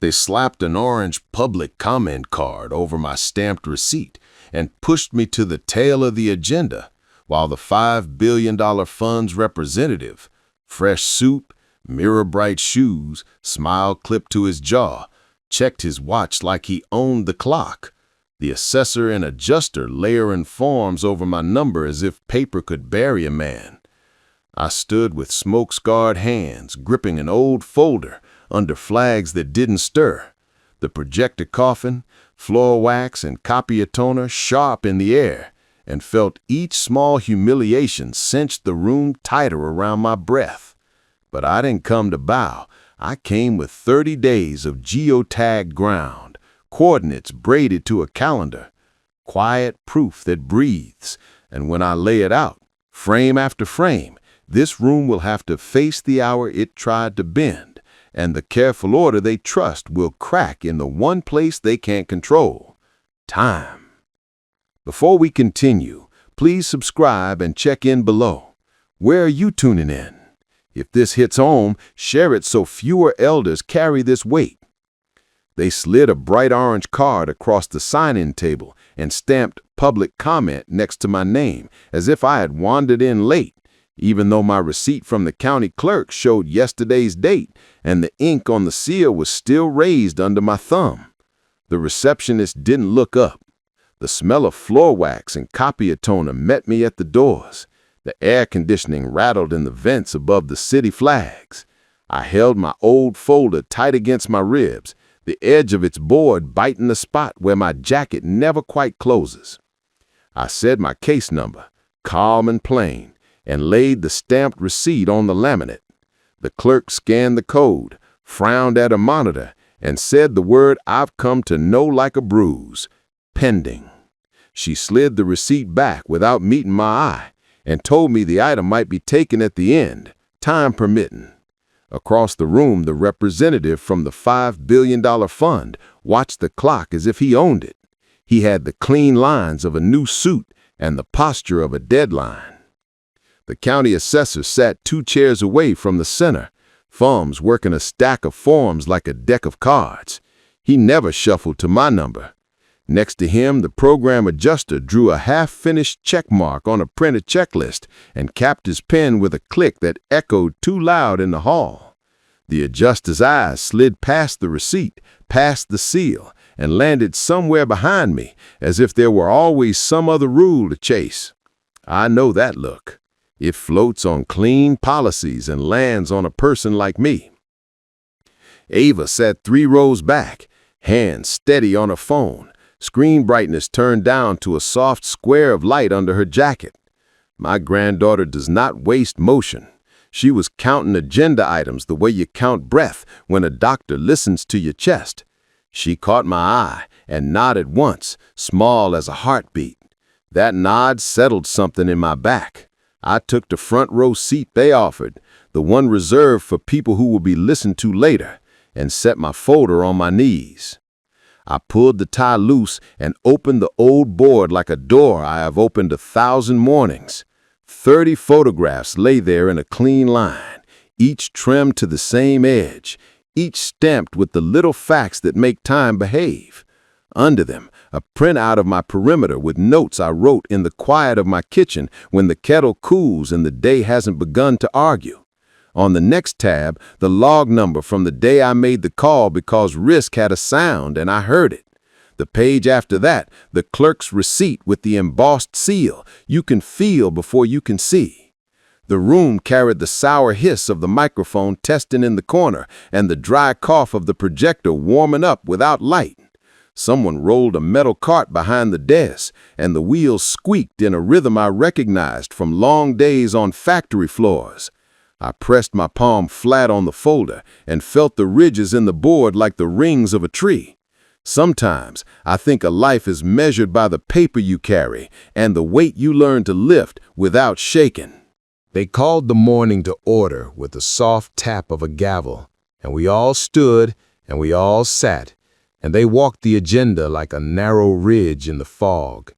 They slapped an orange public comment card over my stamped receipt and pushed me to the tail of the agenda, while the $5 billion fund's representative, fresh suit, mirror-bright shoes, smile clipped to his jaw, checked his watch like he owned the clock. The assessor and adjuster layering forms over my number as if paper could bury a man. I stood with smoke-scarred hands, gripping an old folder under flags that didn't stir, the projector coffin, floor wax, and copier toner sharp in the air, and felt each small humiliation cinch the room tighter around my breath. But I didn't come to bow. I came with 30 days of geotagged ground, coordinates braided to a calendar, quiet proof that breathes, and when I lay it out, frame after frame, this room will have to face the hour it tried to bend, and the careful order they trust will crack in the one place they can't control: time. Before we continue, please subscribe and check in below. Where are you tuning in? If this hits home, share it so fewer elders carry this weight. They slid a bright orange card across the sign-in table and stamped public comment next to my name as if I had wandered in late, even though my receipt from the county clerk showed yesterday's date and the ink on the seal was still raised under my thumb. The receptionist didn't look up. The smell of floor wax and copier toner met me at the doors. The air conditioning rattled in the vents above the city flags. I held my old folder tight against my ribs, the edge of its board biting the spot where my jacket never quite closes. I said my case number, calm and plain, and laid the stamped receipt on the laminate. The clerk scanned the code, frowned at a monitor, and said the word I've come to know like a bruise: pending. She slid the receipt back without meeting my eye and told me the item might be taken at the end, time permitting. Across the room, the representative from the $5 billion fund watched the clock as if he owned it. He had the clean lines of a new suit and the posture of a deadline. The county assessor sat 2 chairs away from the center, thumbs working a stack of forms like a deck of cards. He never shuffled to my number. Next to him, the program adjuster drew a half-finished check mark on a printed checklist and capped his pen with a click that echoed too loud in the hall. The adjuster's eyes slid past the receipt, past the seal, and landed somewhere behind me, as if there were always some other rule to chase. I know that look. It floats on clean policies and lands on a person like me. Ava sat 3 rows back, hands steady on her phone, screen brightness turned down to a soft square of light under her jacket. My granddaughter does not waste motion. She was counting agenda items the way you count breath when a doctor listens to your chest. She caught my eye and nodded once, small as a heartbeat. That nod settled something in my back. I took the front row seat they offered, the one reserved for people who will be listened to later, and set my folder on my knees. I pulled the tie loose and opened the old board like a door I have opened 1,000 mornings. 30 photographs lay there in a clean line, each trimmed to the same edge, each stamped with the little facts that make time behave. Under them, a printout of my perimeter with notes I wrote in the quiet of my kitchen when the kettle cools and the day hasn't begun to argue. On the next tab, the log number from the day I made the call because risk had a sound and I heard it. The page after that, the clerk's receipt with the embossed seal you can feel before you can see. The room carried the sour hiss of the microphone testing in the corner and the dry cough of the projector warming up without light. Someone rolled a metal cart behind the desk, and the wheels squeaked in a rhythm I recognized from long days on factory floors. I pressed my palm flat on the folder and felt the ridges in the board like the rings of a tree. Sometimes I think a life is measured by the paper you carry and the weight you learn to lift without shaking. They called the morning to order with the soft tap of a gavel, and we all stood and we all sat, and they walked the agenda like a narrow ridge in the fog.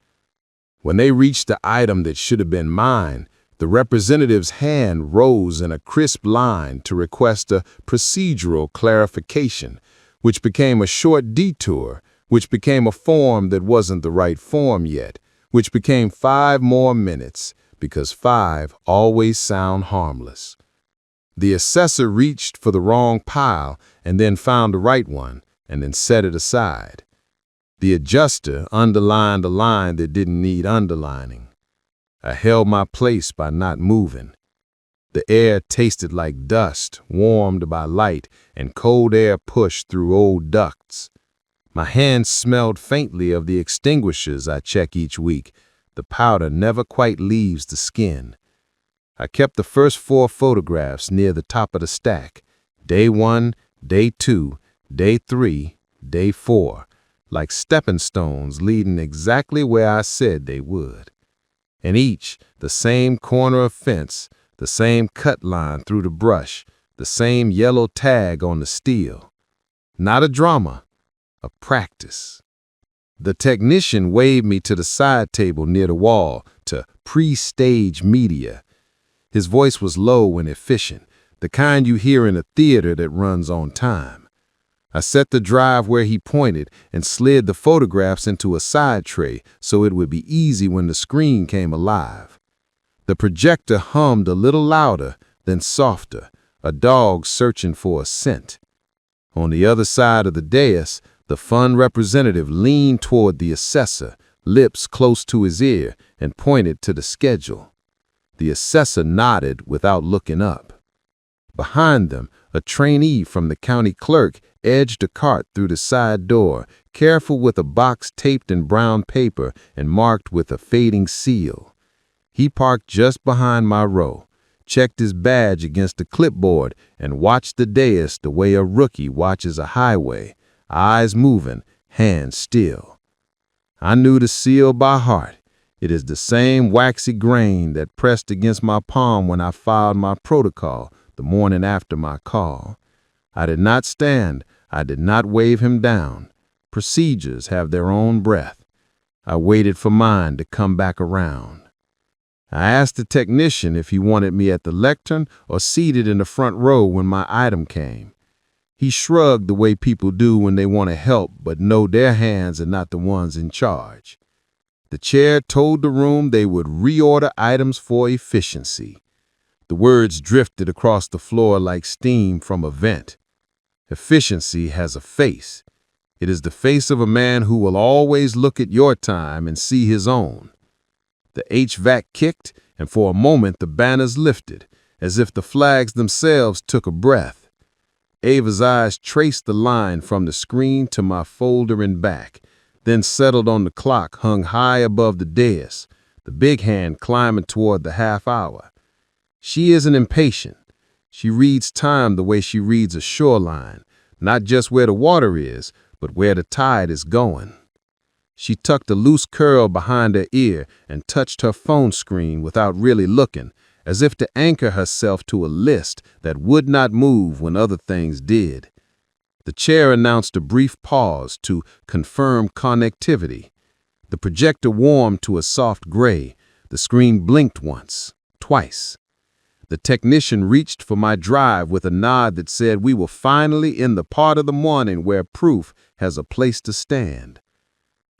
When they reached the item that should have been mine, the representative's hand rose in a crisp line to request a procedural clarification, which became a short detour, which became a form that wasn't the right form yet, which became 5 more minutes, because 5 always sound harmless. The assessor reached for the wrong pile and then found the right one and then set it aside. The adjuster underlined a line that didn't need underlining. I held my place by not moving. The air tasted like dust, warmed by light, and cold air pushed through old ducts. My hands smelled faintly of the extinguishers I check each week. The powder never quite leaves the skin. I kept the first 4 photographs near the top of the stack. Day 1, day 2, day 3, day 4, like stepping stones leading exactly where I said they would. And each, the same corner of fence, the same cut line through the brush, the same yellow tag on the steel. Not a drama, a practice. The technician waved me to the side table near the wall, to pre-stage media. His voice was low and efficient, the kind you hear in a theater that runs on time. I set the drive where he pointed and slid the photographs into a side tray so it would be easy when the screen came alive. The projector hummed a little louder, then softer, a dog searching for a scent. On the other side of the dais, the fund representative leaned toward the assessor, lips close to his ear, and pointed to the schedule. The assessor nodded without looking up. Behind them, a trainee from the county clerk edged a cart through the side door, careful with a box taped in brown paper and marked with a fading seal. He parked just behind my row, checked his badge against the clipboard, and watched the dais the way a rookie watches a highway, eyes moving, hands still. I knew the seal by heart. It is the same waxy grain that pressed against my palm when I filed my protocol the morning after my call. I did not stand. I did not wave him down. Procedures have their own breath. I waited for mine to come back around. I asked the technician if he wanted me at the lectern or seated in the front row when my item came. He shrugged the way people do when they want to help but know their hands are not the ones in charge. The chair told the room they would reorder items for efficiency. The words drifted across the floor like steam from a vent. Efficiency has a face. It is the face of a man who will always look at your time and see his own. The HVAC kicked, and for a moment the banners lifted, as if the flags themselves took a breath. Ava's eyes traced the line from the screen to my folder and back, then settled on the clock hung high above the dais, the big hand climbing toward the half hour. She isn't impatient. She reads time the way she reads a shoreline, not just where the water is, but where the tide is going. She tucked a loose curl behind her ear and touched her phone screen without really looking, as if to anchor herself to a list that would not move when other things did. The chair announced a brief pause to confirm connectivity. The projector warmed to a soft gray. The screen blinked once, twice. The technician reached for my drive with a nod that said we were finally in the part of the morning where proof has a place to stand.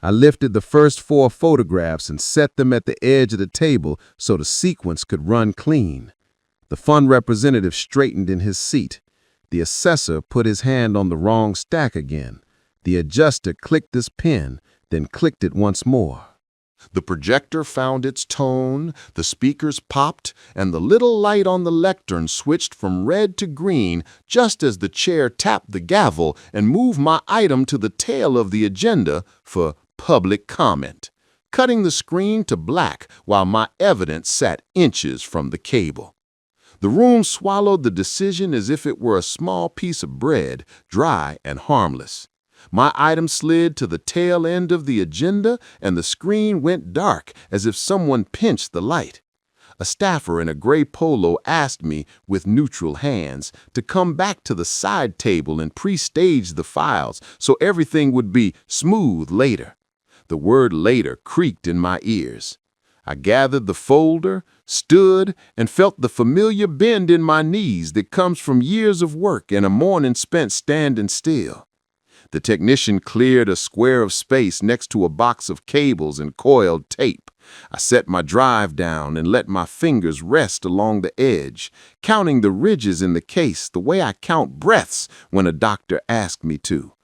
I lifted the first 4 photographs and set them at the edge of the table so the sequence could run clean. The fund representative straightened in his seat. The assessor put his hand on the wrong stack again. The adjuster clicked his pen, then clicked it once more. The projector found its tone, the speakers popped, and the little light on the lectern switched from red to green just as the chair tapped the gavel and moved my item to the tail of the agenda for public comment, cutting the screen to black while my evidence sat inches from the cable. The room swallowed the decision as if it were a small piece of bread, dry and harmless. My item slid to the tail end of the agenda, and the screen went dark as if someone pinched the light. A staffer in a gray polo asked me, with neutral hands, to come back to the side table and pre-stage the files so everything would be smooth later. The word later creaked in my ears. I gathered the folder, stood, and felt the familiar bend in my knees that comes from years of work and a morning spent standing still. The technician cleared a square of space next to a box of cables and coiled tape. I set my drive down and let my fingers rest along the edge, counting the ridges in the case the way I count breaths when a doctor asked me to.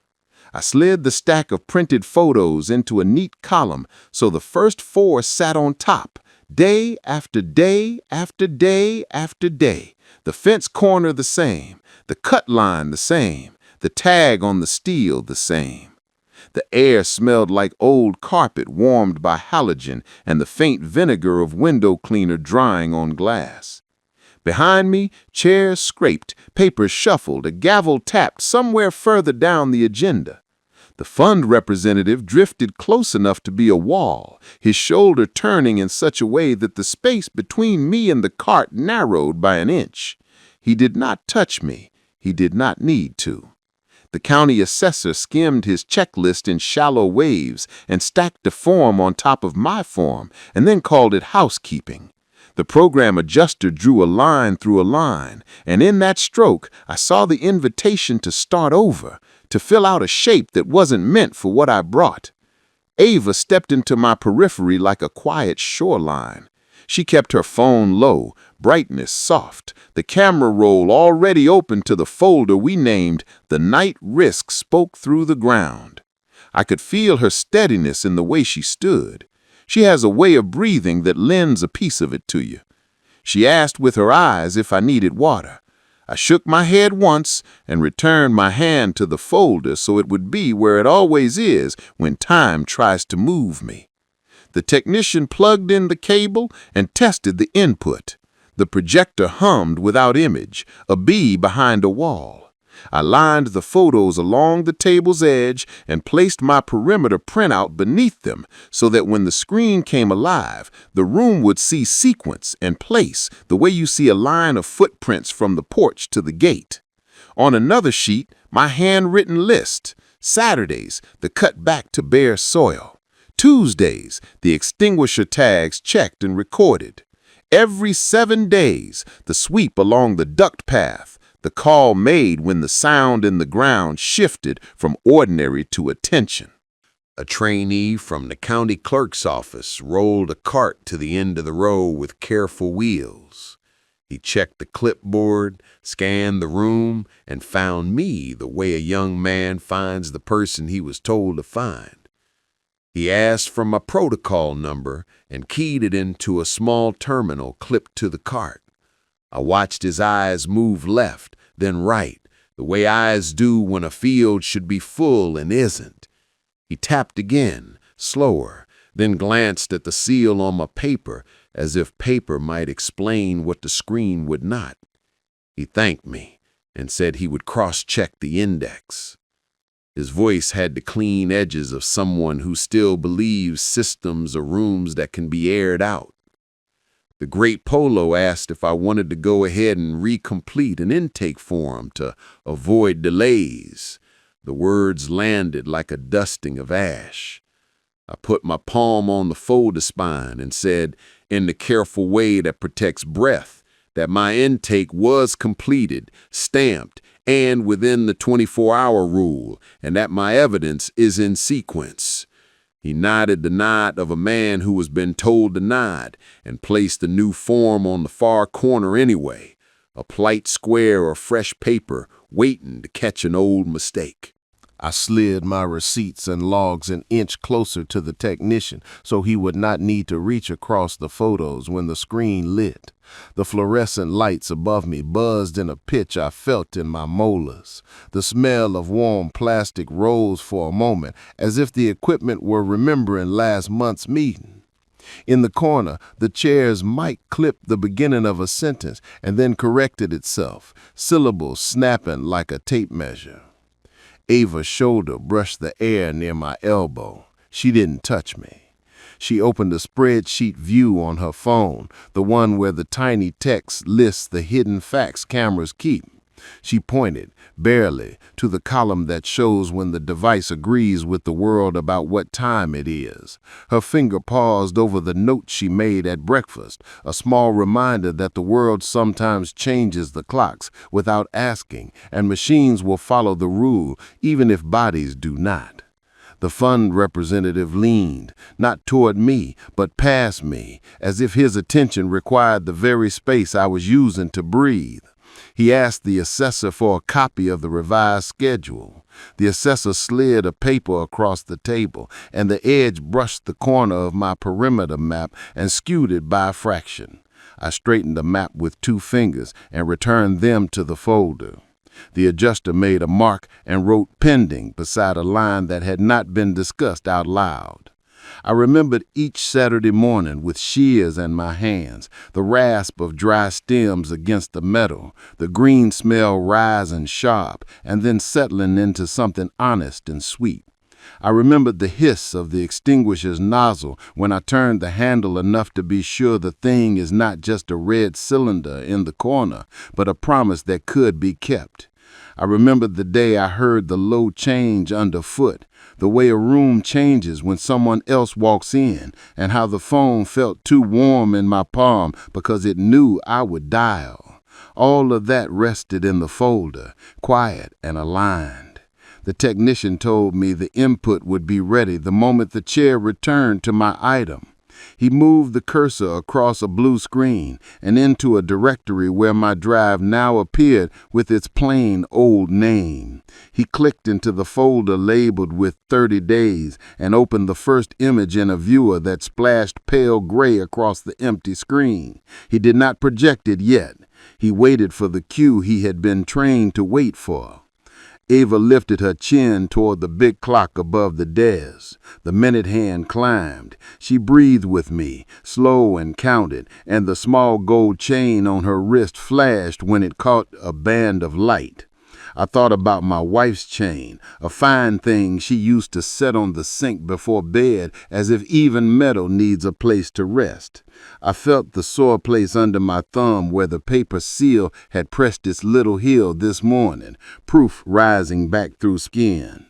I slid the stack of printed photos into a neat column so the first 4 sat on top, day after day after day after day. The fence corner the same, the cut line the same, the tag on the steel the same. The air smelled like old carpet warmed by halogen and the faint vinegar of window cleaner drying on glass. Behind me, chairs scraped, papers shuffled, a gavel tapped somewhere further down the agenda. The fund representative drifted close enough to be a wall, his shoulder turning in such a way that the space between me and the cart narrowed by an inch. He did not touch me. He did not need to. The county assessor skimmed his checklist in shallow waves and stacked a form on top of my form and then called it housekeeping. The program adjuster drew a line through a line, and in that stroke, I saw the invitation to start over, to fill out a shape that wasn't meant for what I brought. Ava stepped into my periphery like a quiet shoreline. She kept her phone low, brightness soft, the camera roll already open to the folder we named The Night Risk Spoke Through the Ground. I could feel her steadiness in the way she stood. She has a way of breathing that lends a piece of it to you. She asked with her eyes if I needed water. I shook my head once and returned my hand to the folder so it would be where it always is when time tries to move me. The technician plugged in the cable and tested the input. The projector hummed without image, a bee behind a wall. I lined the photos along the table's edge and placed my perimeter printout beneath them so that when the screen came alive, the room would see sequence and place the way you see a line of footprints from the porch to the gate. On another sheet, my handwritten list. Saturdays, the cut back to bare soil. Tuesdays, the extinguisher tags checked and recorded. Every 7 days, the sweep along the duct path, the call made when the sound in the ground shifted from ordinary to attention. A trainee from the county clerk's office rolled a cart to the end of the row with careful wheels. He checked the clipboard, scanned the room, and found me the way a young man finds the person he was told to find. He asked for my protocol number and keyed it into a small terminal clipped to the cart. I watched his eyes move left, then right, the way eyes do when a field should be full and isn't. He tapped again, slower, then glanced at the seal on my paper as if paper might explain what the screen would not. He thanked me and said he would cross-check the index. His voice had the clean edges of someone who still believes systems are rooms that can be aired out. The great Polo asked if I wanted to go ahead and recomplete an intake form to avoid delays. The words landed like a dusting of ash. I put my palm on the folder spine and said, in the careful way that protects breath, that my intake was completed, stamped, and within the 24-hour rule, and that my evidence is in sequence. He nodded the nod of a man who has been told to nod and placed the new form on the far corner anyway, a polite square of fresh paper waiting to catch an old mistake. I slid my receipts and logs an inch closer to the technician so he would not need to reach across the photos when the screen lit. The fluorescent lights above me buzzed in a pitch I felt in my molars. The smell of warm plastic rose for a moment, as if the equipment were remembering last month's meeting. In the corner, the chair's mic clipped the beginning of a sentence and then corrected itself, syllables snapping like a tape measure. Ava's shoulder brushed the air near my elbow. She didn't touch me. She opened a spreadsheet view on her phone, the one where the tiny text lists the hidden facts cameras keep. She pointed, barely, to the column that shows when the device agrees with the world about what time it is. Her finger paused over the note she made at breakfast, a small reminder that the world sometimes changes the clocks without asking, and machines will follow the rule even if bodies do not. The fund representative leaned, not toward me, but past me, as if his attention required the very space I was using to breathe. He asked the assessor for a copy of the revised schedule. The assessor slid a paper across the table, and the edge brushed the corner of my perimeter map and skewed it by a fraction. I straightened the map with 2 fingers and returned them to the folder. The adjuster made a mark and wrote pending beside a line that had not been discussed out loud. I remembered each Saturday morning with shears in my hands, the rasp of dry stems against the metal, the green smell rising sharp and then settling into something honest and sweet. I remembered the hiss of the extinguisher's nozzle when I turned the handle enough to be sure the thing is not just a red cylinder in the corner, but a promise that could be kept. I remembered the day I heard the low change underfoot, the way a room changes when someone else walks in, and how the phone felt too warm in my palm because it knew I would dial. All of that rested in the folder, quiet and aligned. The technician told me the input would be ready the moment the chair returned to my item. He moved the cursor across a blue screen and into a directory where my drive now appeared with its plain old name. He clicked into the folder labeled with 30 days and opened the first image in a viewer that splashed pale gray across the empty screen. He did not project it yet. He waited for the cue he had been trained to wait for. Ava lifted her chin toward the big clock above the desk. The minute hand climbed. She breathed with me, slow and counted, and the small gold chain on her wrist flashed when it caught a band of light. I thought about my wife's chain, a fine thing she used to set on the sink before bed as if even metal needs a place to rest. I felt the sore place under my thumb where the paper seal had pressed its little heel this morning, proof rising back through skin.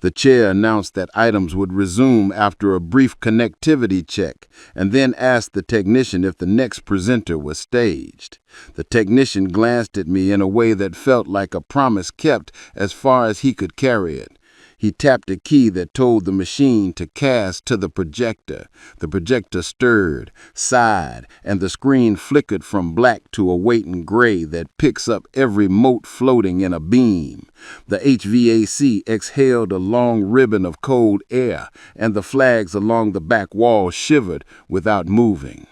The chair announced that items would resume after a brief connectivity check, and then asked the technician if the next presenter was staged. The technician glanced at me in a way that felt like a promise kept as far as he could carry it. He tapped a key that told the machine to cast to the projector. The projector stirred, sighed, and the screen flickered from black to a waiting gray that picks up every mote floating in a beam. The HVAC exhaled a long ribbon of cold air, and the flags along the back wall shivered without moving.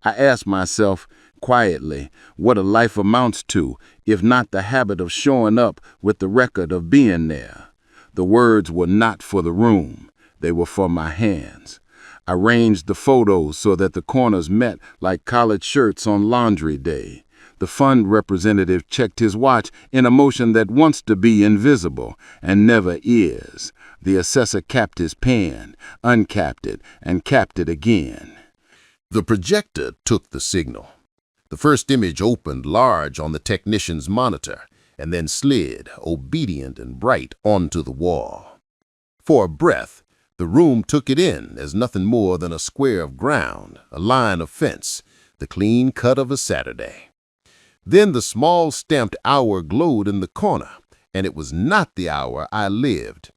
I asked myself, quietly, what a life amounts to, if not the habit of showing up with the record of being there. The words were not for the room. They were for my hands. I arranged the photos so that the corners met like collared shirts on laundry day. The fund representative checked his watch in a motion that wants to be invisible and never is. The assessor capped his pen, uncapped it, and capped it again. The projector took the signal. The first image opened large on the technician's monitor, and then slid, obedient and bright, onto the wall. For a breath, the room took it in as nothing more than a square of ground, a line of fence, the clean cut of a Saturday. Then the small stamped hour glowed in the corner, and it was not the hour I lived.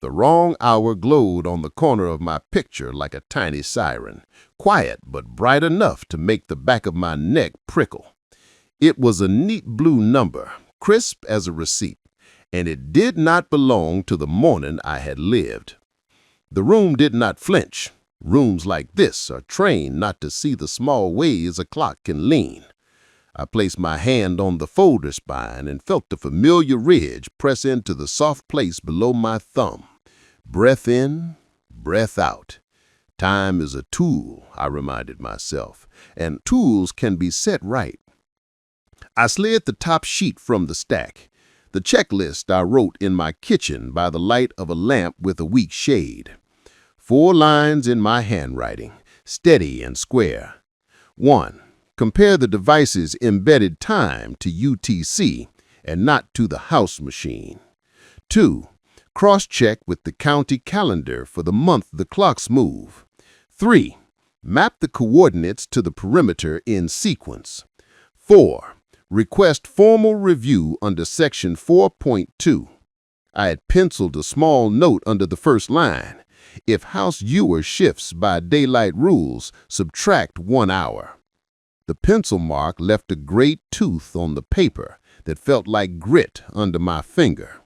The wrong hour glowed on the corner of my picture like a tiny siren, quiet but bright enough to make the back of my neck prickle. It was a neat blue number, crisp as a receipt, and it did not belong to the morning I had lived. The room did not flinch. Rooms like this are trained not to see the small ways a clock can lean. I placed my hand on the folder spine and felt the familiar ridge press into the soft place below my thumb. Breath in, breath out. Time is a tool, I reminded myself, and tools can be set right. I slid the top sheet from the stack, the checklist I wrote in my kitchen by the light of a lamp with a weak shade. 4 lines in my handwriting, steady and square. 1. Compare the device's embedded time to UTC and not to the house machine. 2. Cross-check with the county calendar for the month the clocks move. 3. Map the coordinates to the perimeter in sequence. 4. Request formal review under Section 4.2. I had penciled a small note under the first line. If house viewer shifts by daylight rules, subtract 1 hour. The pencil mark left a great tooth on the paper that felt like grit under my finger.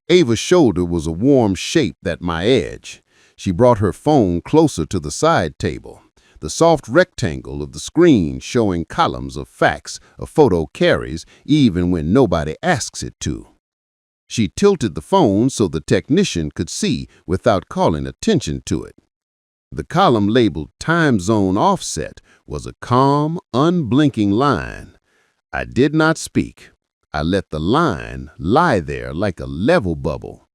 Ava's shoulder was a warm shape at my edge. She brought her phone closer to the side table. The soft rectangle of the screen showing columns of facts a photo carries even when nobody asks it to. She tilted the phone so the technician could see without calling attention to it. The column labeled Time Zone Offset was a calm, unblinking line. I did not speak. I let the line lie there like a level bubble.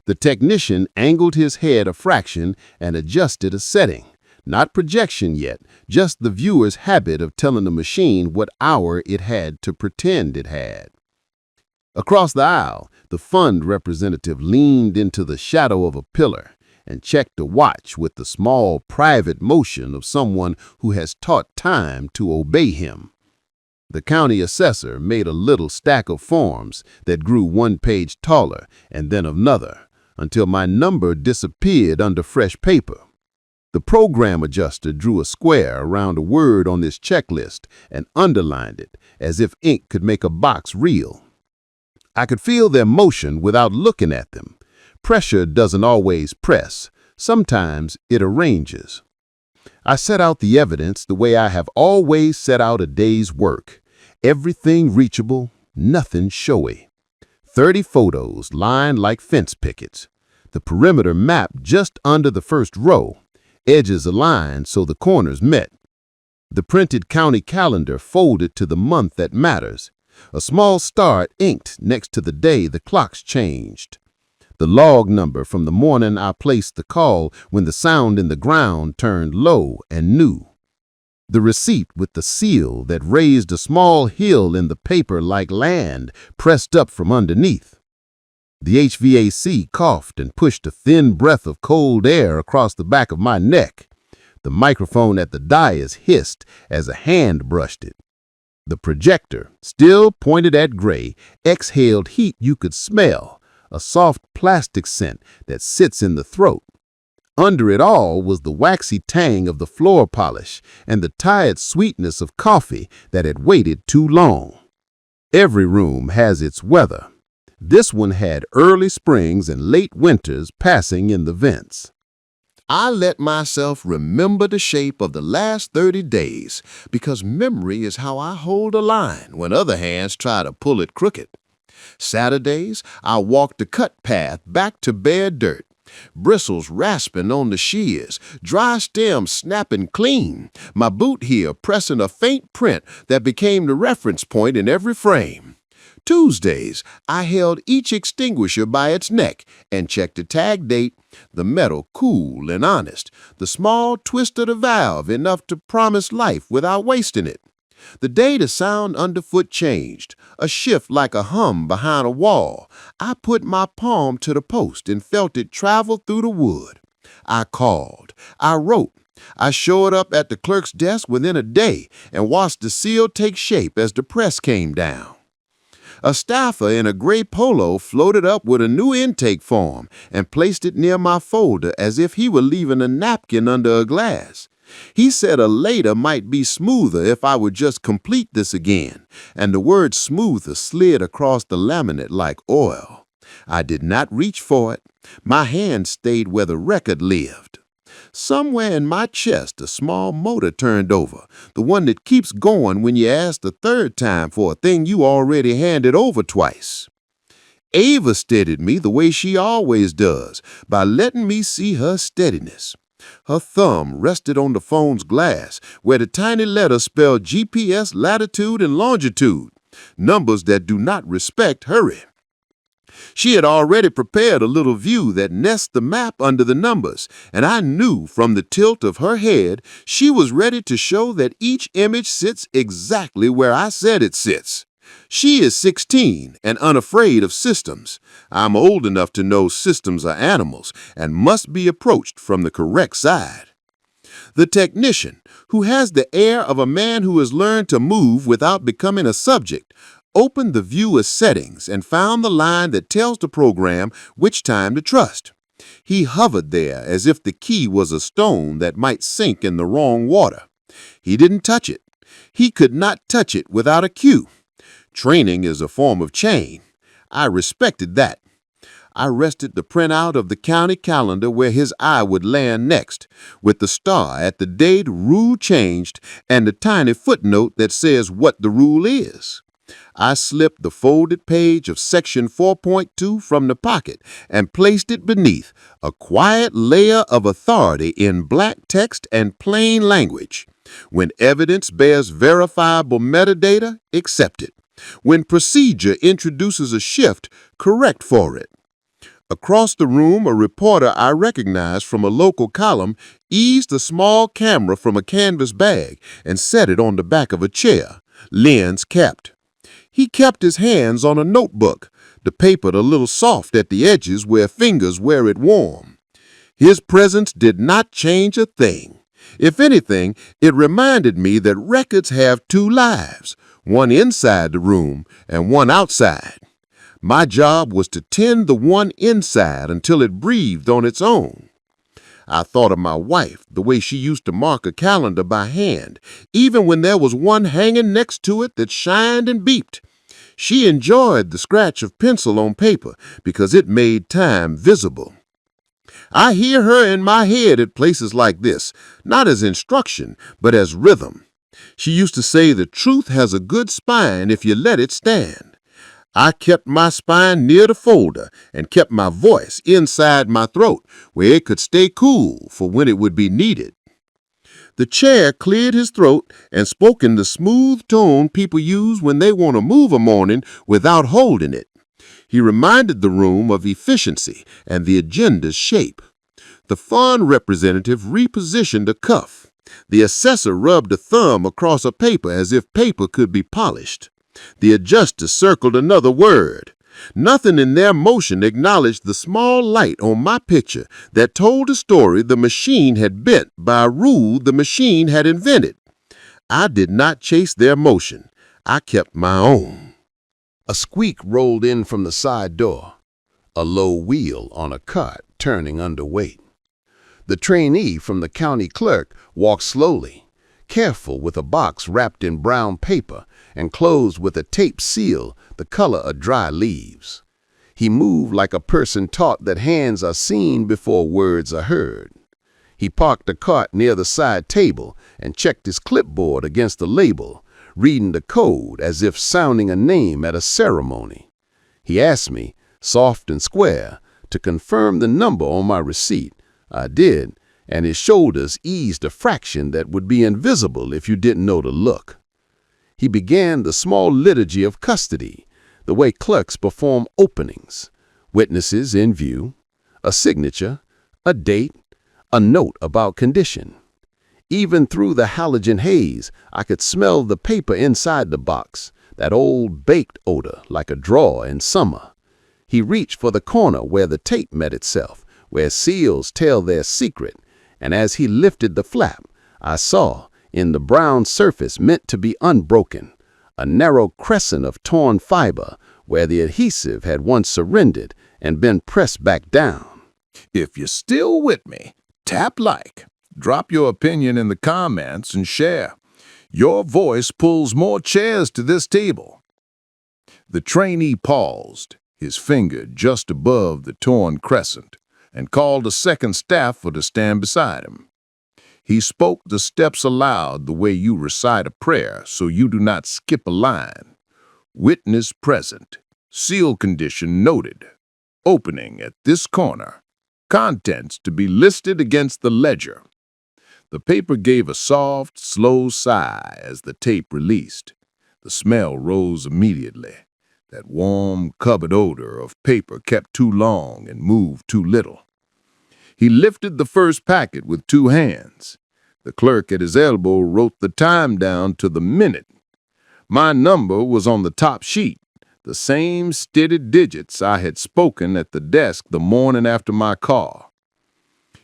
The technician angled his head a fraction and adjusted a setting. Not projection yet, just the viewer's habit of telling the machine what hour it had to pretend it had. Across the aisle, the fund representative leaned into the shadow of a pillar and checked a watch with the small private motion of someone who has taught time to obey him. The county assessor made a little stack of forms that grew 1 page taller and then another, until my number disappeared under fresh paper. The program adjuster drew a square around a word on this checklist and underlined it as if ink could make a box real. I could feel their motion without looking at them. Pressure doesn't always press. Sometimes it arranges. I set out the evidence the way I have always set out a day's work. Everything reachable, nothing showy. 30 photos lined like fence pickets. The perimeter mapped just under the first row. Edges aligned so the corners met. The printed county calendar folded to the month that matters. A small star inked next to the day the clocks changed. The log number from the morning I placed the call when the sound in the ground turned low and new. The receipt with the seal that raised a small hill in the paper like land pressed up from underneath. The HVAC coughed and pushed a thin breath of cold air across the back of my neck. The microphone at the dais hissed as a hand brushed it. The projector, still pointed at Gray, exhaled heat you could smell, a soft plastic scent that sits in the throat. Under it all was the waxy tang of the floor polish and the tired sweetness of coffee that had waited too long. Every room has its weather. This one had early springs and late winters passing in the vents. I let myself remember the shape of the last 30 days because memory is how I hold a line when other hands try to pull it crooked. Saturdays, I walked the cut path back to bare dirt, bristles rasping on the shears, dry stems snapping clean, my boot heel pressing a faint print that became the reference point in every frame. Tuesdays, I held each extinguisher by its neck and checked the tag date, the metal cool and honest, the small twist of the valve enough to promise life without wasting it. The day the sound underfoot changed, a shift like a hum behind a wall, I put my palm to the post and felt it travel through the wood. I called, I wrote, I showed up at the clerk's desk within a day and watched the seal take shape as the press came down. A staffer in a gray polo floated up with a new intake form and placed it near my folder as if he were leaving a napkin under a glass. He said a later might be smoother if I would just complete this again, and the word smoother slid across the laminate like oil. I did not reach for it. My hand stayed where the record lived. Somewhere in my chest, a small motor turned over, the one that keeps going when you ask the third time for a thing you already handed over twice. Ava steadied me the way she always does, by letting me see her steadiness. Her thumb rested on the phone's glass, where the tiny letters spelled GPS latitude and longitude, numbers that do not respect hurry. She had already prepared a little view that nests the map under the numbers, and I knew from the tilt of her head she was ready to show that each image sits exactly where I said it sits. She is 16 and unafraid of systems. I'm old enough to know systems are animals and must be approached from the correct side. The technician, who has the air of a man who has learned to move without becoming a subject, opened the viewer settings and found the line that tells the program which time to trust. He hovered there as if the key was a stone that might sink in the wrong water. He didn't touch it. He could not touch it without a cue. Training is a form of chain. I respected that. I rested the printout of the county calendar where his eye would land next, with the star at the date rule changed and the tiny footnote that says what the rule is. I slipped the folded page of section 4.2 from the pocket and placed it beneath, a quiet layer of authority in black text and plain language. When evidence bears verifiable metadata, accept it. When procedure introduces a shift, correct for it. Across the room, a reporter I recognized from a local column eased a small camera from a canvas bag and set it on the back of a chair, lens kept. He kept his hands on a notebook, the paper a little soft at the edges where fingers wear it warm. His presence did not change a thing. If anything, it reminded me that records have two lives, one inside the room and one outside. My job was to tend the one inside until it breathed on its own. I thought of my wife, the way she used to mark a calendar by hand, even when there was one hanging next to it that shined and beeped. She enjoyed the scratch of pencil on paper because it made time visible. I hear her in my head at places like this, not as instruction, but as rhythm. She used to say the truth has a good spine if you let it stand. I kept my spine near the folder and kept my voice inside my throat where it could stay cool for when it would be needed. The chair cleared his throat and spoke in the smooth tone people use when they want to move a morning without holding it. He reminded the room of efficiency and the agenda's shape. The fund representative repositioned a cuff. The assessor rubbed a thumb across a paper as if paper could be polished. The adjuster circled another word. Nothing in their motion acknowledged the small light on my picture that told a story the machine had bent by a rule the machine had invented. I did not chase their motion. I kept my own. A squeak rolled in from the side door, a low wheel on a cart turning under weight. The trainee from the county clerk walked slowly, careful with a box wrapped in brown paper and closed with a tape seal the color of dry leaves. He moved like a person taught that hands are seen before words are heard. He parked the cart near the side table and checked his clipboard against the label, reading the code as if sounding a name at a ceremony. He asked me, soft and square, to confirm the number on my receipt. I did, and his shoulders eased a fraction that would be invisible if you didn't know to look. He began the small liturgy of custody, the way clerks perform openings, witnesses in view, a signature, a date, a note about condition. Even through the halogen haze, I could smell the paper inside the box, that old baked odor like a drawer in summer. He reached for the corner where the tape met itself, where seals tell their secret, and as he lifted the flap, I saw, in the brown surface meant to be unbroken, a narrow crescent of torn fiber where the adhesive had once surrendered and been pressed back down. If you're still with me, tap like, drop your opinion in the comments and share. Your voice pulls more chairs to this table. The trainee paused, his finger just above the torn crescent, and called a second staffer to stand beside him. He spoke the steps aloud the way you recite a prayer so you do not skip a line. Witness present. Seal condition noted. Opening at this corner. Contents to be listed against the ledger. The paper gave a soft, slow sigh as the tape released. The smell rose immediately. That warm, cupboard odor of paper kept too long and moved too little. He lifted the first packet with two hands. The clerk at his elbow wrote the time down to the minute. My number was on the top sheet, the same steady digits I had spoken at the desk the morning after my call.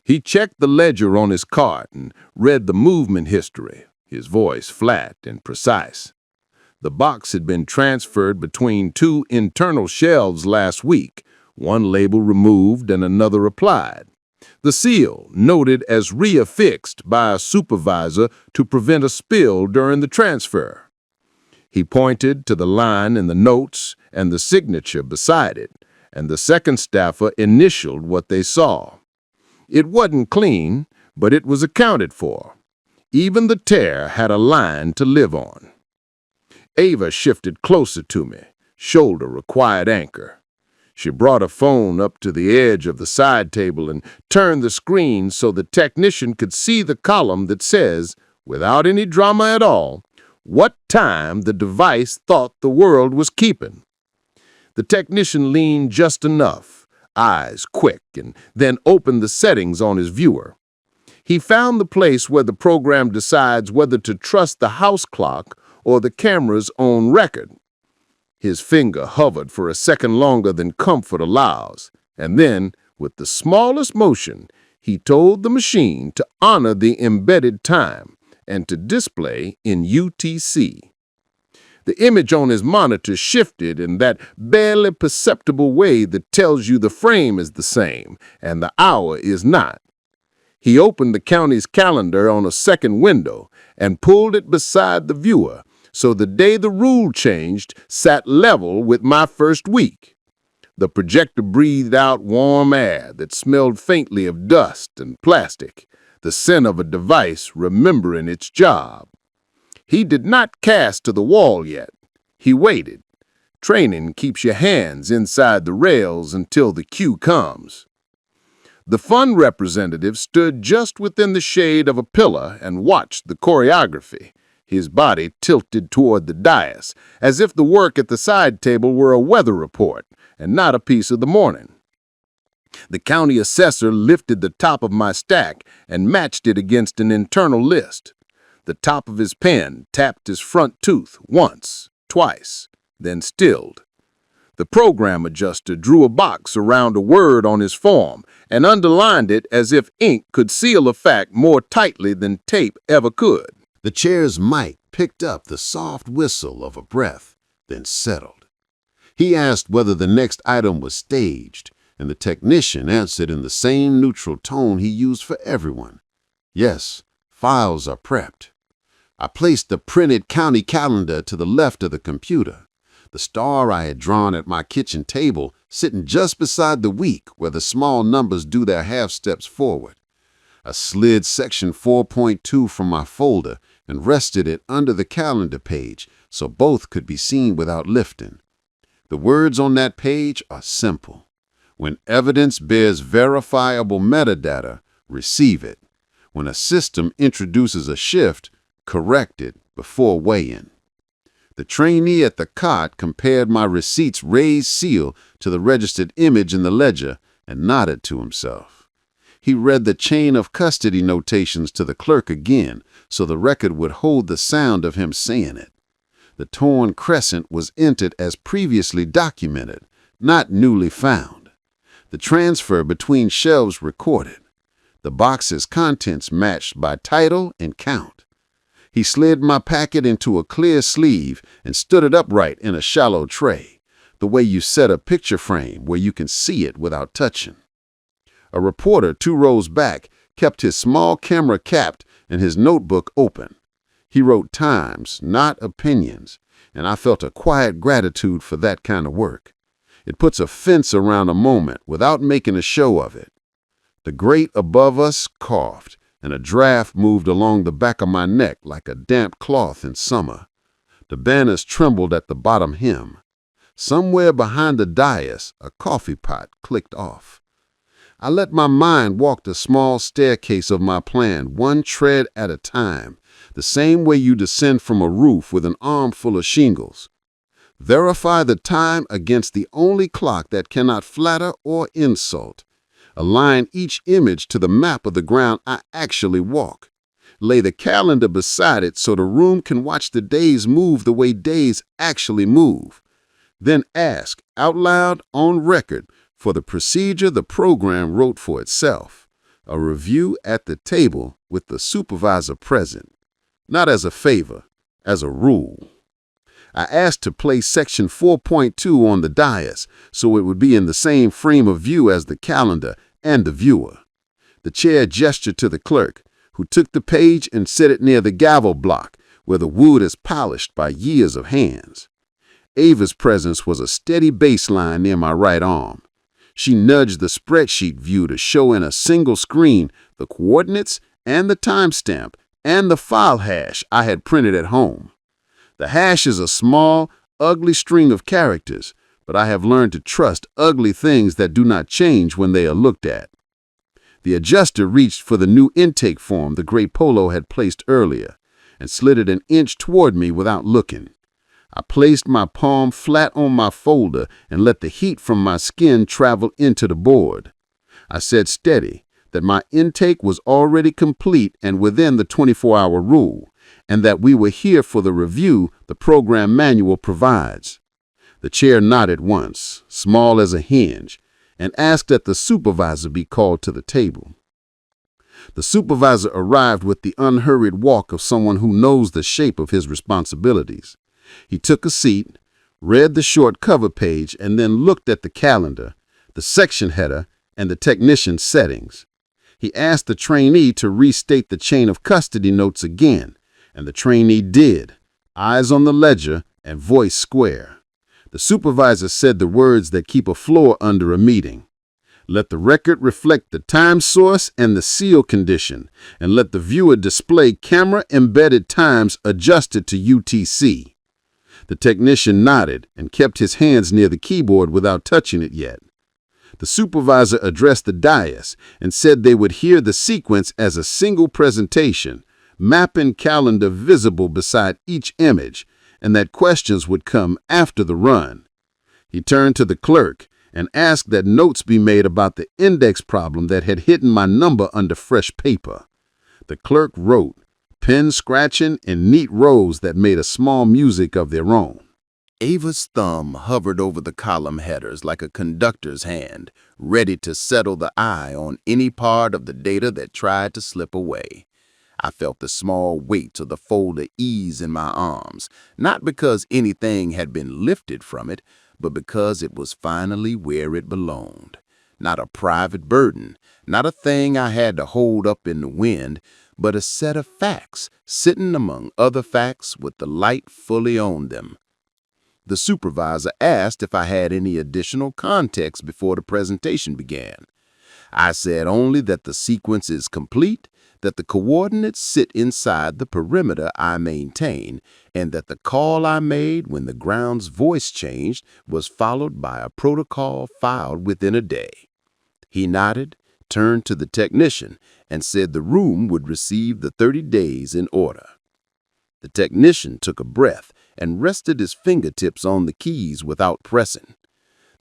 He checked the ledger on his cart and read the movement history, his voice flat and precise. The box had been transferred between two internal shelves last week, one label removed and another applied. The seal noted as reaffixed by a supervisor to prevent a spill during the transfer. He pointed to the line in the notes and the signature beside it, and the second staffer initialed what they saw. It wasn't clean, but it was accounted for. Even the tear had a line to live on. Ava shifted closer to me, shoulder a quiet anchor. She brought a phone up to the edge of the side table and turned the screen so the technician could see the column that says, without any drama at all, what time the device thought the world was keeping. The technician leaned just enough, eyes quick, and then opened the settings on his viewer. He found the place where the program decides whether to trust the house clock or the camera's own record. His finger hovered for a second longer than comfort allows, and then, with the smallest motion, he told the machine to honor the embedded time and to display in UTC. The image on his monitor shifted in that barely perceptible way that tells you the frame is the same and the hour is not. He opened the county's calendar on a second window and pulled it beside the viewer, so the day the rule changed sat level with my first week. The projector breathed out warm air that smelled faintly of dust and plastic, the scent of a device remembering its job. He did not cast to the wall yet. He waited. Training keeps your hands inside the rails until the cue comes. The fund representative stood just within the shade of a pillar and watched the choreography, his body tilted toward the dais, as if the work at the side table were a weather report and not a piece of the morning. The county assessor lifted the top of my stack and matched it against an internal list. The top of his pen tapped his front tooth once, twice, then stilled. The program adjuster drew a box around a word on his form and underlined it as if ink could seal a fact more tightly than tape ever could. The chair's mic picked up the soft whistle of a breath, then settled. He asked whether the next item was staged, and the technician answered in the same neutral tone he used for everyone. Yes, files are prepped. I placed the printed county calendar to the left of the computer, the star I had drawn at my kitchen table sitting just beside the week where the small numbers do their half steps forward. I slid section 4.2 from my folder and rested it under the calendar page so both could be seen without lifting. The words on that page are simple. When evidence bears verifiable metadata, receive it. When a system introduces a shift, correct it before weigh-in. The trainee at the cot compared my receipt's raised seal to the registered image in the ledger and nodded to himself. He read the chain of custody notations to the clerk again, so the record would hold the sound of him saying it. The torn crescent was entered as previously documented, not newly found. The transfer between shelves recorded. The box's contents matched by title and count. He slid my packet into a clear sleeve and stood it upright in a shallow tray, the way you set a picture frame where you can see it without touching. A reporter 2 rows back kept his small camera capped and his notebook open. He wrote times, not opinions, and I felt a quiet gratitude for that kind of work. It puts a fence around a moment without making a show of it. The grate above us coughed, and a draft moved along the back of my neck like a damp cloth in summer. The banners trembled at the bottom hem. Somewhere behind the dais, a coffee pot clicked off. I let my mind walk the small staircase of my plan, one tread at a time, the same way you descend from a roof with an armful of shingles. Verify the time against the only clock that cannot flatter or insult. Align each image to the map of the ground I actually walk. Lay the calendar beside it so the room can watch the days move the way days actually move. Then ask, out loud, on record, for the procedure the program wrote for itself. A review at the table with the supervisor present. Not as a favor, as a rule. I asked to place section 4.2 on the dais so it would be in the same frame of view as the calendar and the viewer. The chair gestured to the clerk, who took the page and set it near the gavel block, where the wood is polished by years of hands. Ava's presence was a steady baseline near my right arm. She nudged the spreadsheet view to show in a single screen the coordinates and the timestamp and the file hash I had printed at home. The hash is a small, ugly string of characters, but I have learned to trust ugly things that do not change when they are looked at. The adjuster reached for the new intake form the gray polo had placed earlier and slid it an inch toward me without looking. I placed my palm flat on my folder and let the heat from my skin travel into the board. I said steady that my intake was already complete and within the 24-hour rule, and that we were here for the review the program manual provides. The chair nodded once, small as a hinge, and asked that the supervisor be called to the table. The supervisor arrived with the unhurried walk of someone who knows the shape of his responsibilities. He took a seat, read the short cover page, and then looked at the calendar, the section header, and the technician's settings. He asked the trainee to restate the chain of custody notes again, and the trainee did, eyes on the ledger and voice square. The supervisor said the words that keep a floor under a meeting. Let the record reflect the time source and the seal condition, and let the viewer display camera-embedded times adjusted to UTC. The technician nodded and kept his hands near the keyboard without touching it yet. The supervisor addressed the dais and said they would hear the sequence as a single presentation, mapping calendar visible beside each image, and that questions would come after the run. He turned to the clerk and asked that notes be made about the index problem that had hidden my number under fresh paper. The clerk wrote, pen scratching in neat rows that made a small music of their own. Ava's thumb hovered over the column headers like a conductor's hand, ready to settle the eye on any part of the data that tried to slip away. I felt the small weight of the folder ease in my arms, not because anything had been lifted from it, but because it was finally where it belonged. Not a private burden, not a thing I had to hold up in the wind, but a set of facts sitting among other facts with the light fully on them. The supervisor asked if I had any additional context before the presentation began. I said only that the sequence is complete, that the coordinates sit inside the perimeter I maintain, and that the call I made when the ground's voice changed was followed by a protocol filed within a day. He nodded, turned to the technician, and said the room would receive the 30 days in order. The technician took a breath and rested his fingertips on the keys without pressing.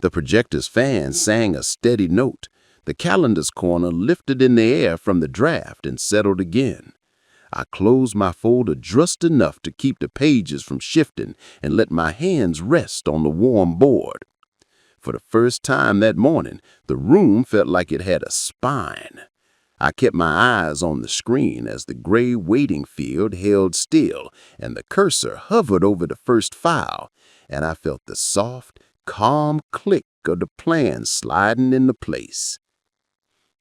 The projector's fan sang a steady note. The calendar's corner lifted in the air from the draft and settled again. I closed my folder just enough to keep the pages from shifting and let my hands rest on the warm board. For the first time that morning, the room felt like it had a spine. I kept my eyes on the screen as the gray waiting field held still and the cursor hovered over the first file, and I felt the soft, calm click of the plan sliding into place.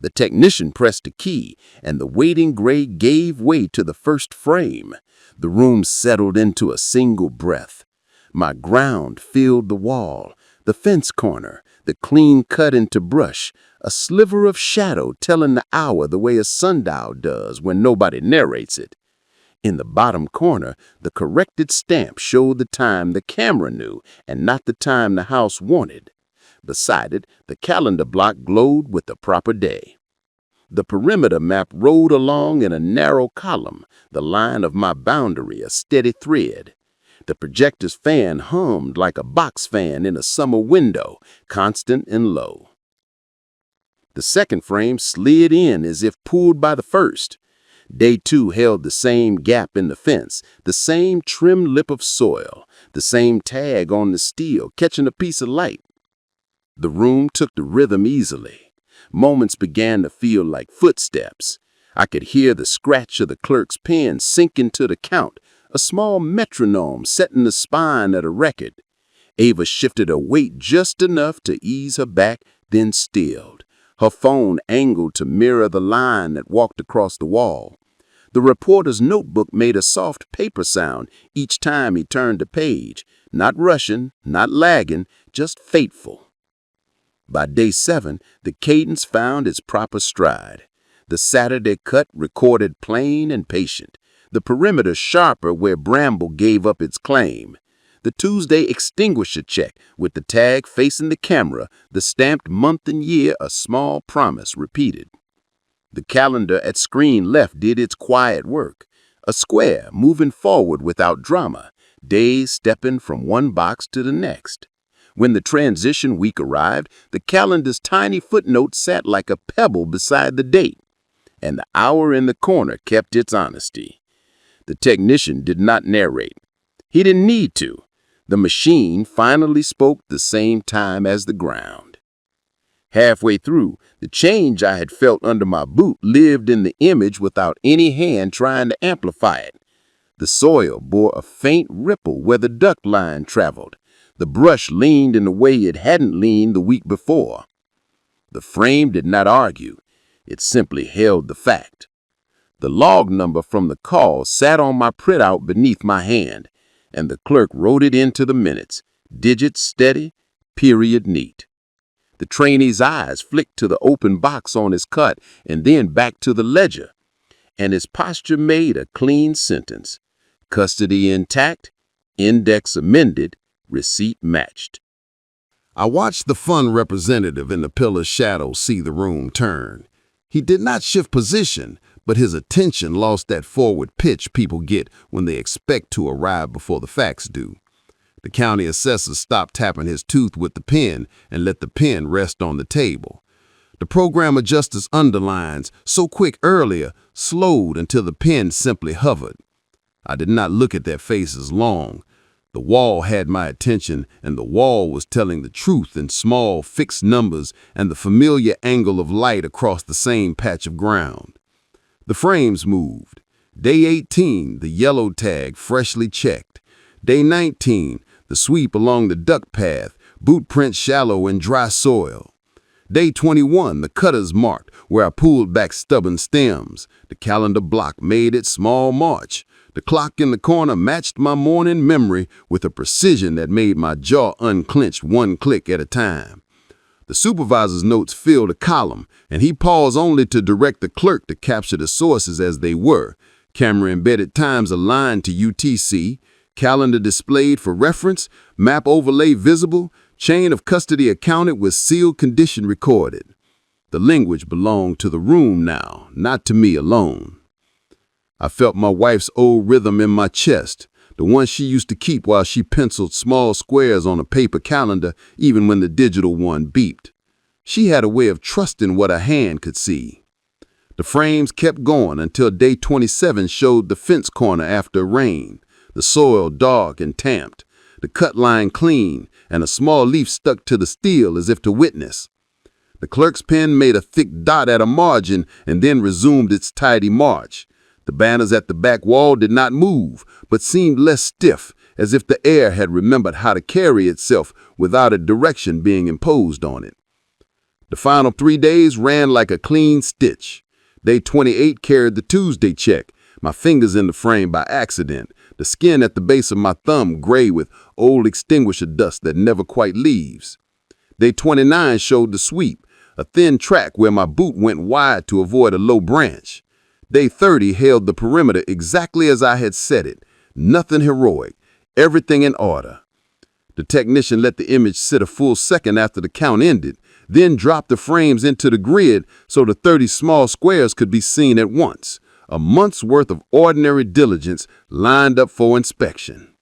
The technician pressed a key, and the waiting gray gave way to the first frame. The room settled into a single breath. My ground filled the wall, the fence corner, the clean cut into brush, a sliver of shadow telling the hour the way a sundial does when nobody narrates it. In the bottom corner, the corrected stamp showed the time the camera knew and not the time the house wanted. Beside it, the calendar block glowed with the proper day. The perimeter map rode along in a narrow column, the line of my boundary a steady thread. The projector's fan hummed like a box fan in a summer window, constant and low. The second frame slid in as if pulled by the first. Day 2 held the same gap in the fence, the same trim lip of soil, the same tag on the steel catching a piece of light. The room took the rhythm easily. Moments began to feel like footsteps. I could hear the scratch of the clerk's pen sink into the count, a small metronome setting the spine of the record. Ava shifted her weight just enough to ease her back, then stilled. Her phone angled to mirror the line that walked across the wall. The reporter's notebook made a soft paper sound each time he turned the page, not rushing, not lagging, just fateful. By day 7, the cadence found its proper stride. The Saturday cut recorded plain and patient, the perimeter sharper where Bramble gave up its claim. The Tuesday extinguisher check with the tag facing the camera, the stamped month and year, a small promise repeated. The calendar at screen left did its quiet work, a square moving forward without drama, days stepping from one box to the next. When the transition week arrived, the calendar's tiny footnote sat like a pebble beside the date, and the hour in the corner kept its honesty. The technician did not narrate. He didn't need to. The machine finally spoke the same time as the ground. Halfway through, the change I had felt under my boot lived in the image without any hand trying to amplify it. The soil bore a faint ripple where the duct line traveled. The brush leaned in a way it hadn't leaned the week before. The frame did not argue. It simply held the fact. The log number from the call sat on my printout beneath my hand, and the clerk wrote it into the minutes, digits steady, period neat. The trainee's eyes flicked to the open box on his cut and then back to the ledger, and his posture made a clean sentence. Custody intact, index amended, receipt matched. I watched the fund representative in the pillar's shadow see the room turn. He did not shift position, but his attention lost that forward pitch people get when they expect to arrive before the facts do. The county assessor stopped tapping his tooth with the pen and let the pen rest on the table. The program adjuster's underlines, so quick earlier, slowed until the pen simply hovered. I did not look at their faces long. The wall had my attention, and the wall was telling the truth in small, fixed numbers and the familiar angle of light across the same patch of ground. The frames moved. Day 18, the yellow tag freshly checked. Day 19, the sweep along the duck path, boot print shallow in dry soil. Day 21, the cutters marked where I pulled back stubborn stems. The calendar block made its small march. The clock in the corner matched my morning memory with a precision that made my jaw unclench one click at a time. The supervisor's notes filled a column, and he paused only to direct the clerk to capture the sources as they were. Camera-embedded times aligned to UTC, calendar displayed for reference, map overlay visible, chain of custody accounted with sealed condition recorded. The language belonged to the room now, not to me alone. I felt my wife's old rhythm in my chest, the one she used to keep while she penciled small squares on a paper calendar even when the digital one beeped. She had a way of trusting what a hand could see. The frames kept going until day 27 showed the fence corner after rain, the soil dark and tamped, the cut line clean, and a small leaf stuck to the steel as if to witness. The clerk's pen made a thick dot at a margin and then resumed its tidy march. The banners at the back wall did not move, but seemed less stiff, as if the air had remembered how to carry itself without a direction being imposed on it. The final 3 days ran like a clean stitch. Day 28 carried the Tuesday check, my fingers in the frame by accident, the skin at the base of my thumb gray with old extinguisher dust that never quite leaves. Day 29 showed the sweep, a thin track where my boot went wide to avoid a low branch. Day 30 held the perimeter exactly as I had set it. Nothing heroic, everything in order. The technician let the image sit a full second after the count ended, then dropped the frames into the grid so the 30 small squares could be seen at once. A month's worth of ordinary diligence lined up for inspection.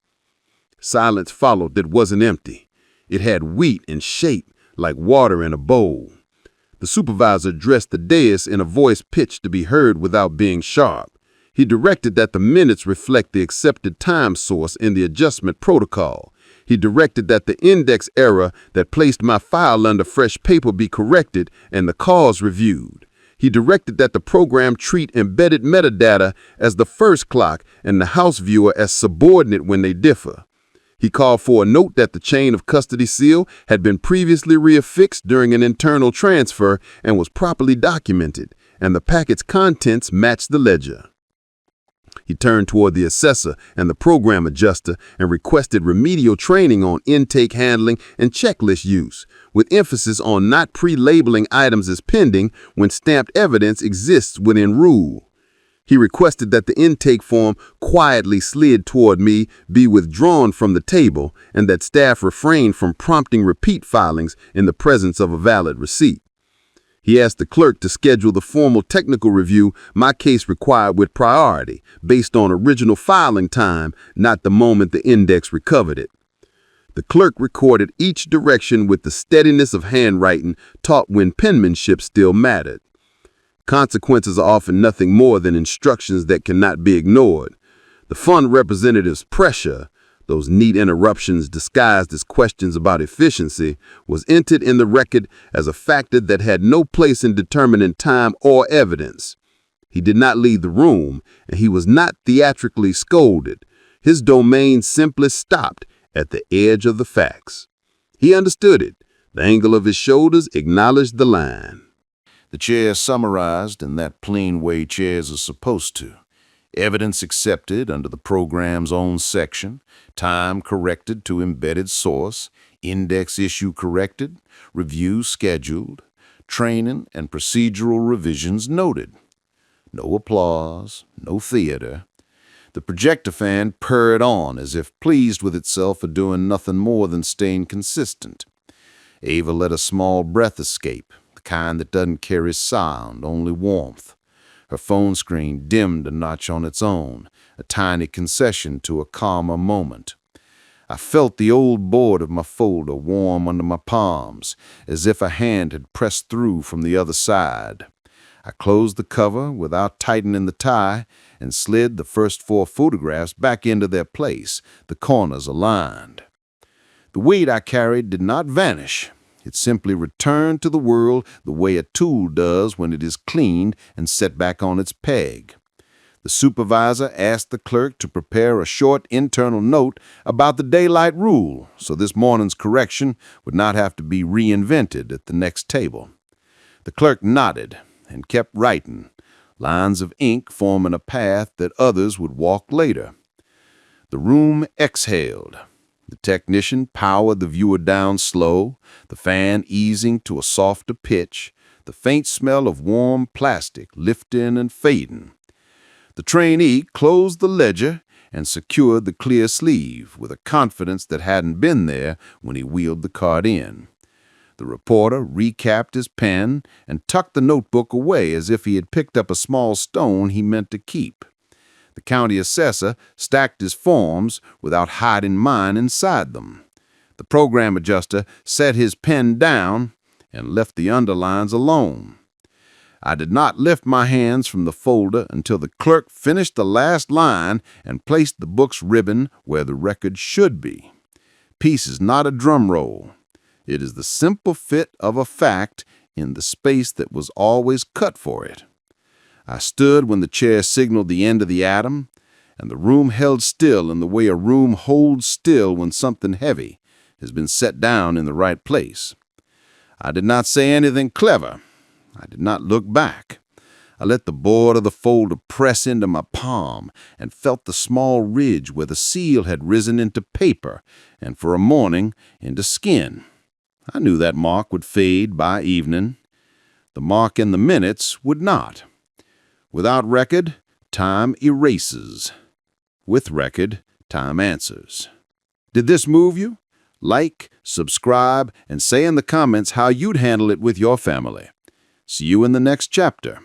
Silence followed that wasn't empty. It had wheat and shape like water in a bowl. The supervisor addressed the dais in a voice pitched to be heard without being sharp. He directed that the minutes reflect the accepted time source in the adjustment protocol. He directed that the index error that placed my file under fresh paper be corrected and the cause reviewed. He directed that the program treat embedded metadata as the first clock and the house viewer as subordinate when they differ. He called for a note that the chain of custody seal had been previously reaffixed during an internal transfer and was properly documented, and the packet's contents matched the ledger. He turned toward the assessor and the program adjuster and requested remedial training on intake handling and checklist use, with emphasis on not pre-labeling items as pending when stamped evidence exists within rule. He requested that the intake form quietly slid toward me be withdrawn from the table and that staff refrain from prompting repeat filings in the presence of a valid receipt. He asked the clerk to schedule the formal technical review my case required with priority, based on original filing time, not the moment the index recovered it. The clerk recorded each direction with the steadiness of handwriting taught when penmanship still mattered. Consequences are often nothing more than instructions that cannot be ignored. The fund representative's pressure, those neat interruptions disguised as questions about efficiency, was entered in the record as a factor that had no place in determining time or evidence. He did not leave the room, and he was not theatrically scolded. His domain simply stopped at the edge of the facts. He understood it. The angle of his shoulders acknowledged the line. The chair summarized in that plain way chairs are supposed to. Evidence accepted under the program's own section, time corrected to embedded source, index issue corrected, review scheduled, training and procedural revisions noted. No applause, no theater. The projector fan purred on as if pleased with itself for doing nothing more than staying consistent. Ava let a small breath escape, the kind that doesn't carry sound, only warmth. Her phone screen dimmed a notch on its own, a tiny concession to a calmer moment. I felt the old board of my folder warm under my palms, as if a hand had pressed through from the other side. I closed the cover without tightening the tie and slid the first 4 photographs back into their place, the corners aligned. The weight I carried did not vanish. It simply returned to the world the way a tool does when it is cleaned and set back on its peg. The supervisor asked the clerk to prepare a short internal note about the daylight rule, so this morning's correction would not have to be reinvented at the next table. The clerk nodded and kept writing, lines of ink forming a path that others would walk later. The room exhaled. The technician powered the viewer down slow, the fan easing to a softer pitch, the faint smell of warm plastic lifting and fading. The trainee closed the ledger and secured the clear sleeve with a confidence that hadn't been there when he wheeled the card in. The reporter recapped his pen and tucked the notebook away as if he had picked up a small stone he meant to keep. The county assessor stacked his forms without hiding mine inside them. The program adjuster set his pen down and left the underlines alone. I did not lift my hands from the folder until the clerk finished the last line and placed the book's ribbon where the record should be. Peace is not a drum roll. It is the simple fit of a fact in the space that was always cut for it. I stood when the chair signaled the end of the atom, and the room held still in the way a room holds still when something heavy has been set down in the right place. I did not say anything clever. I did not look back. I let the board of the folder press into my palm and felt the small ridge where the seal had risen into paper and for a morning into skin. I knew that mark would fade by evening. The mark in the minutes would not. Without record, time erases. With record, time answers. Did this move you? Like, subscribe, and say in the comments how you'd handle it with your family. See you in the next chapter.